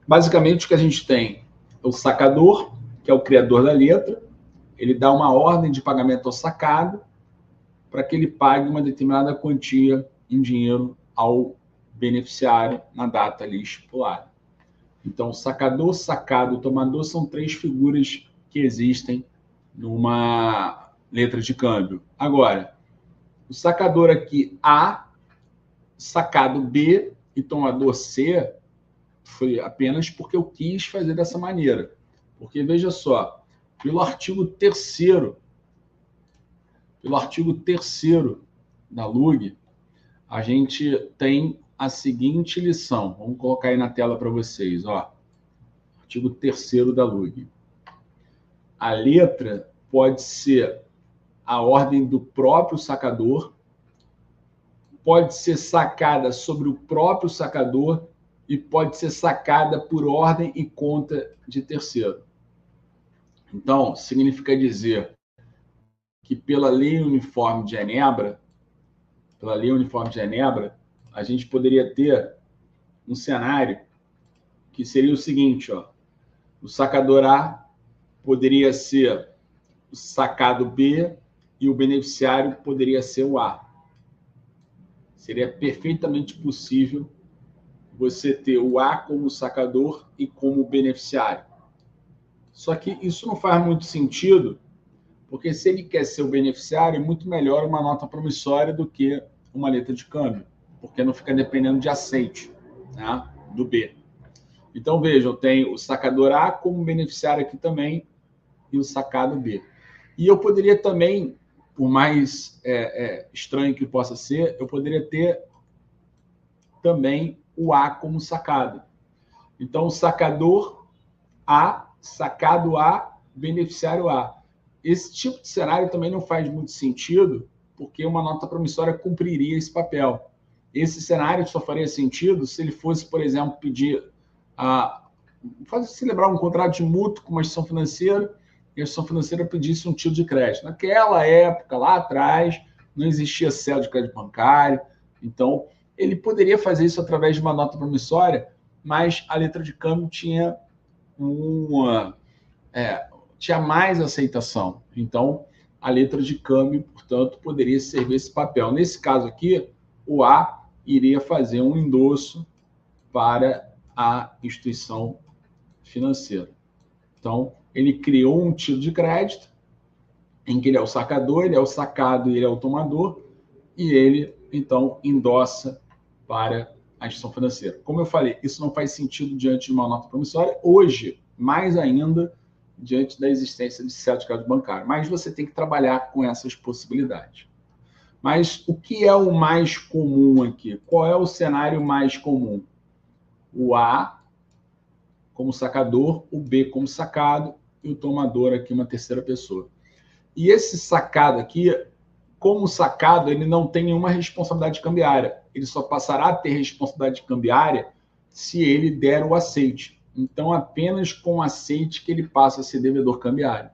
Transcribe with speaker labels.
Speaker 1: Basicamente, o que a gente tem é o sacador, que é o criador da letra, ele dá uma ordem de pagamento ao sacado para que ele pague uma determinada quantia em dinheiro ao beneficiário na data ali estipulada. Então, sacador, sacado, tomador são três figuras que existem numa letra de câmbio. Agora, o sacador aqui A, sacado B e tomador C foi apenas porque eu quis fazer dessa maneira. Porque, veja só, pelo artigo 3º da LUG, a gente tem a seguinte lição. Vamos colocar aí na tela para vocês. Ó. Artigo 3º da LUG. A letra pode ser a ordem do próprio sacador, pode ser sacada sobre o próprio sacador e pode ser sacada por ordem e conta de terceiro. Então, significa dizer que pela Lei Uniforme de Genebra, a gente poderia ter um cenário que seria o seguinte, ó, o sacador A poderia ser o sacado B e o beneficiário poderia ser o A. Seria perfeitamente possível você ter o A como sacador e como beneficiário. Só que isso não faz muito sentido, porque se ele quer ser o beneficiário, é muito melhor uma nota promissória do que uma letra de câmbio, porque não fica dependendo de aceite, né, do B. Então, vejam, tem o sacador A como beneficiário aqui também e o sacado B. E eu poderia também, por mais estranho que possa ser, eu poderia ter também o A como sacado. Então, sacador A, sacado A, beneficiário A. Esse tipo de cenário também não faz muito sentido, porque uma nota promissória cumpriria esse papel. Esse cenário só faria sentido se ele fosse, por exemplo, pedir celebrar um contrato de mútuo com uma instituição financeira e a instituição financeira pedisse um título de crédito. Naquela época, lá atrás, não existia cédula de crédito bancário, então ele poderia fazer isso através de uma nota promissória, mas a letra de câmbio tinha mais aceitação. Então, a letra de câmbio, portanto, poderia servir esse papel. Nesse caso aqui, o A iria fazer um endosso para a instituição financeira. Então, ele criou um título de crédito em que ele é o sacador, ele é o sacado e ele é o tomador, e ele, então, endossa para a instituição financeira. Como eu falei, isso não faz sentido diante de uma nota promissória. Hoje, mais ainda, diante da existência de cédula de crédito bancário. Mas você tem que trabalhar com essas possibilidades. Mas o que é o mais comum aqui? Qual é o cenário mais comum? O A como sacador, o B como sacado e o tomador aqui uma terceira pessoa. E esse sacado aqui, como sacado, ele não tem nenhuma responsabilidade cambiária. Ele só passará a ter responsabilidade cambiária se ele der o aceite. Então, apenas com aceite que ele passa a ser devedor cambiário.